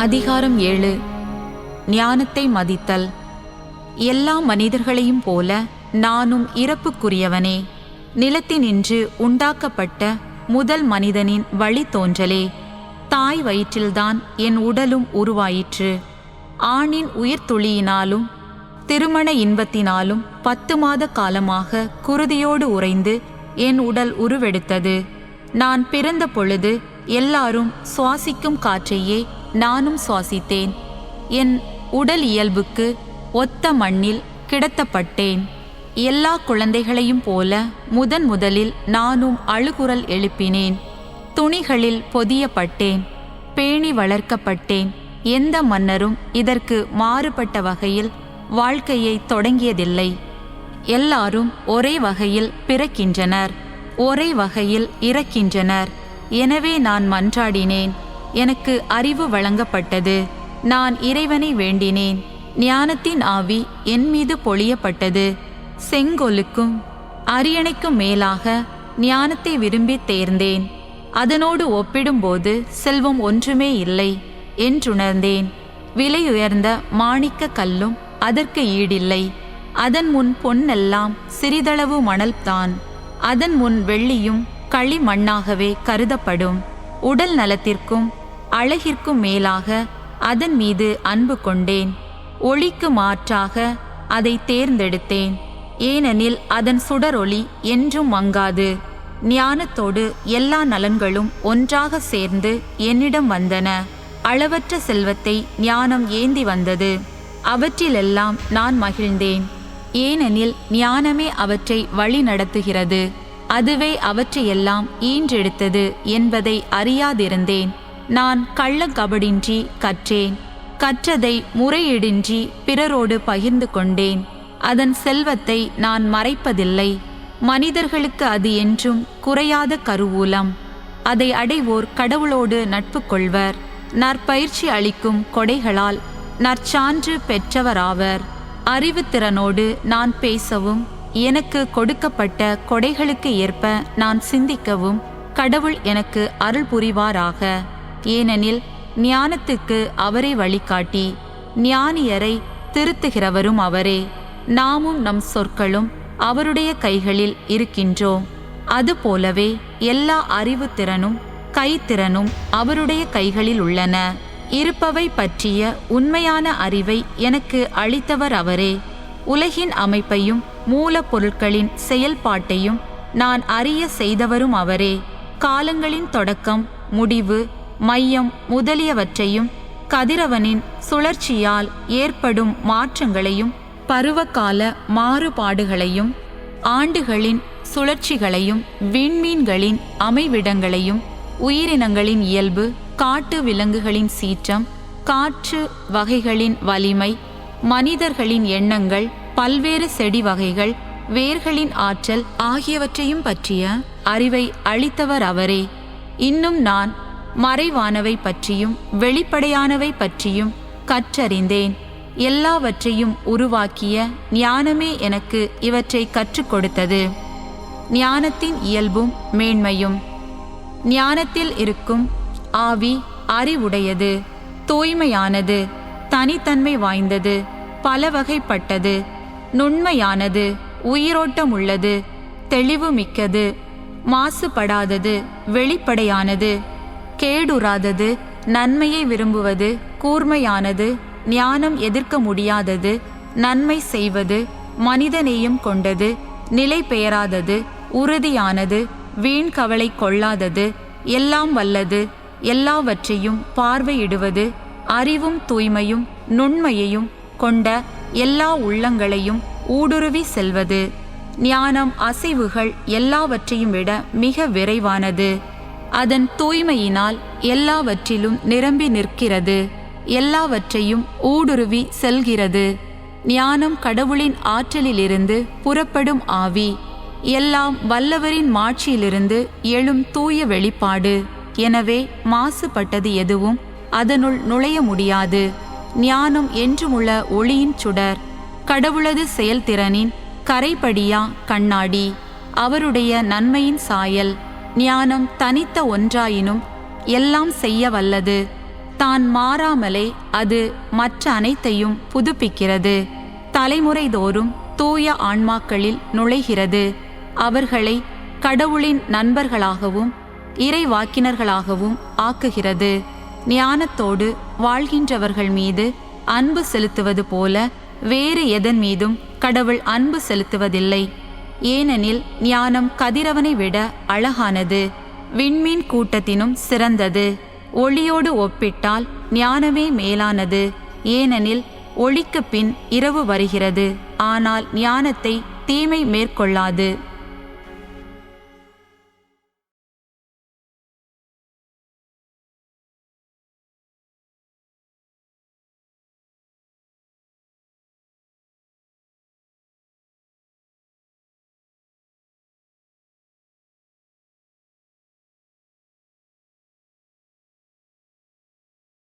அதிகாரம் 7. ஞானத்தை மதித்தல். எல்லா மனிதர்களையும் போல நானும் இறப்புக்குரியவனே. நிலத்தினின்று உண்டாக்கப்பட்ட முதல் மனிதனின் வழி தோன்றலே. தாய் வயிற்றில்தான் என் உடலும் உருவாயிற்று. ஆணின் உயிர்த்துளியினாலும் திருமண இன்பத்தினாலும் 10 மாத காலமாக குருதியோடு உறைந்து என் உடல் உருவெடுத்தது. நான் பிறந்த பொழுது எல்லாரும் சுவாசிக்கும் காற்றையே நானும் சுவாசித்தேன். என் உடல் இயல்புக்கு ஒத்த மண்ணில் கிடத்தப்பட்டேன். எல்லா குழந்தைகளையும் போல முதலில் நானும் அழுகுரல் எழுப்பினேன். துணிகளில் பொதியப்பட்டேன், பேணி வளர்க்கப்பட்டேன். எந்த மன்னரும் இதற்கு மாறுபட்ட வகையில் வாழ்க்கையை தொடங்கியதில்லை. எல்லாரும் ஒரே வகையில் பிறக்கின்றனர், ஒரே வகையில் இறக்கின்றனர். எனவே நான் மன்றாடினேன், எனக்கு அறிவு வழங்கப்பட்டது. நான் இறைவனை வேண்டினேன், ஞானத்தின் ஆவி என் மீது பொழியப்பட்டது. செங்கோலுக்கும் அரியணைக்கும் மேலாக ஞானத்தை விரும்பி தேர்ந்தேன். அதனோடு ஒப்பிடும்போது செல்வம் ஒன்றுமே இல்லை என்றுணர்ந்தேன். விலையுயர்ந்த மாணிக்க கல்லும் அதற்கு ஈடில்லை. அதன் முன் பொன்னெல்லாம் சிறிதளவு மணல்தான். அதன் முன் வெள்ளியும் களிமண்ணாகவே கருதப்படும். உடல் நலத்திற்கும் அழகிற்கும் மேலாக அதன் மீது அன்பு கொண்டேன். ஒளிக்கு மாற்றாக அதை தேர்ந்தெடுத்தேன், ஏனெனில் அதன் சுடரொளி என்றும் மங்காது. ஞானத்தோடு எல்லா நலன்களும் ஒன்றாக சேர்ந்து என்னிடம் வந்தன. அளவற்ற செல்வத்தை ஞானம் ஏந்தி வந்தது. அவற்றிலெல்லாம் நான் மகிழ்ந்தேன், ஏனெனில் ஞானமே அவற்றை வழி நடத்துகிறது. அதுவே அவற்றையெல்லாம் ஈன்றெடுத்தது என்பதை அறியாதிருந்தேன். நான் கள்ளக்கபடின்றி கற்றேன். கற்றதை முறையீடின்றி பிறரோடு பகிர்ந்து கொண்டேன். அதன் செல்வத்தை நான் மறைப்பதில்லை. மனிதர்களுக்கு அது என்றும் குறையாத கருவூலம். அதை அடைவோர் கடவுளோடு நட்பு கொள்வர். நற்பயிற்சி அளிக்கும் கொடைகளால் நற்சான்று பெற்றவராவர். அறிவுத்திறனோடு நான் பேசவும் எனக்கு கொடுக்கப்பட்ட கொடைகளுக்கு ஏற்ப நான் சிந்திக்கவும் கடவுள் எனக்கு அருள் புரிவாராக. ஏனெனில் ஞானத்துக்கு அவரே வழிகாட்டி, ஞானியரை திருத்துகிறவரும் அவரே. நாமும் நம் சொற்களும் அவருடைய கைகளில் இருக்கின்றோம். அதுபோலவே எல்லா அறிவுத்திறனும் கைத்திறனும் அவருடைய கைகளில் உள்ளன. இருப்பவை பற்றிய உண்மையான அறிவை எனக்கு அளித்தவர் அவரே. உலகின் அமைப்பையும் மூலப்பொருட்களின் செயல்பாட்டையும் நான் அறிய செய்தவரும் அவரே. காலங்களின் தொடக்கம், முடிவு, மையம் முதலியவற்றையும் கதிரவனின் சுழற்சியால் ஏற்படும் மாற்றங்களையும் பருவகால மாறுபாடுகளையும் ஆண்டுகளின் சுழற்சிகளையும் விண்மீன்களின் அமைவிடங்களையும் உயிரினங்களின் இயல்பு, காட்டு விலங்குகளின் சீற்றம், காற்று வகைகளின் வலிமை, மனிதர்களின் எண்ணங்கள், பல்வேறு செடி வகைகள், வேர்களின் ஆற்றல் ஆகியவற்றையும் பற்றிய அறிவை அளித்தவர் அவரே. இன்னும் நான் மறைவானவை பற்றியும் வெளிப்படையானவை பற்றியும் கற்றறிந்தேன். எல்லாவற்றையும் உருவாக்கிய ஞானமே எனக்கு இவற்றை கற்றுக் கொடுத்தது. ஞானத்தின் இயல்பும் மேன்மையும். ஞானத்தில் இருக்கும் ஆவி அறிவுடையது, தூய்மையானது, தனித்தன்மை வாய்ந்தது, பல வகைப்பட்டது, நுண்மையானது, உயிரோட்டமுள்ளது, தெளிவு மிக்கது, மாசுபடாதது, வெளிப்படையானது, கேடுறாதது, நன்மையை விரும்புவது, கூர்மையானது, ஞானம் எதிர்க்க முடியாதது, நன்மை செய்வது, மனிதநேயம் கொண்டது, நிலை பெயராதது, உறுதியானது, வீண் கவலை கொள்ளாதது, எல்லாம் வல்லது, எல்லாவற்றையும் பார்வையிடுவது, அறிவும் தூய்மையும் நுண்மையையும் கொண்ட எல்லா உள்ளங்களையும் ஊடுருவி செல்வது. ஞானம் அசைவுகள் எல்லாவற்றையும் விட மிக விரைவானது. அதன் தூய்மையினால் எல்லாவற்றிலும் நிரம்பி நிற்கிறது, எல்லாவற்றையும் ஊடுருவி செல்கிறது. ஞானம் கடவுளின் ஆற்றலிலிருந்து புறப்படும் ஆவி, எல்லாம் வல்லவரின் மாட்சியிலிருந்து எழும் தூய வெளிப்பாடு. எனவே மாசுபட்டது எதுவும் அதனுள் நுழைய முடியாது. ஞானம் என்றுமுள்ள ஒளியின் சுடர், கடவுளது செயல்திறனின் கரைபடியா கண்ணாடி, அவருடைய நன்மையின் சாயல். ஞானம் தனித்த ஒன்றாயினும் எல்லாம் செய்ய வல்லது. தான் மாறாமலே அது மற்ற அனைத்தையும் புதுப்பிக்கிறது. தலைமுறை தோறும் தூய ஆன்மாக்களில் நுழைகிறது. அவர்களை கடவுளின் நண்பர்களாகவும் இறைவாக்கினர்களாகவும் ஆக்குகிறது. ஞானத்தோடு வாழ்கின்றவர்கள் மீது அன்பு செலுத்துவது போல வேறு எதன் மீதும் கடவுள் அன்பு செலுத்துவதில்லை. ஏனெனில் ஞானம் கதிரவனை விட அழகானது, விண்மீன் கூட்டத்தினும் சிறந்தது. ஒளியோடு ஒப்பிட்டால் ஞானமே மேலானது. ஏனெனில் ஒளிக்கு பின் இரவு வருகிறது, ஆனால் ஞானத்தை தீமை மேற்கொள்ளாது.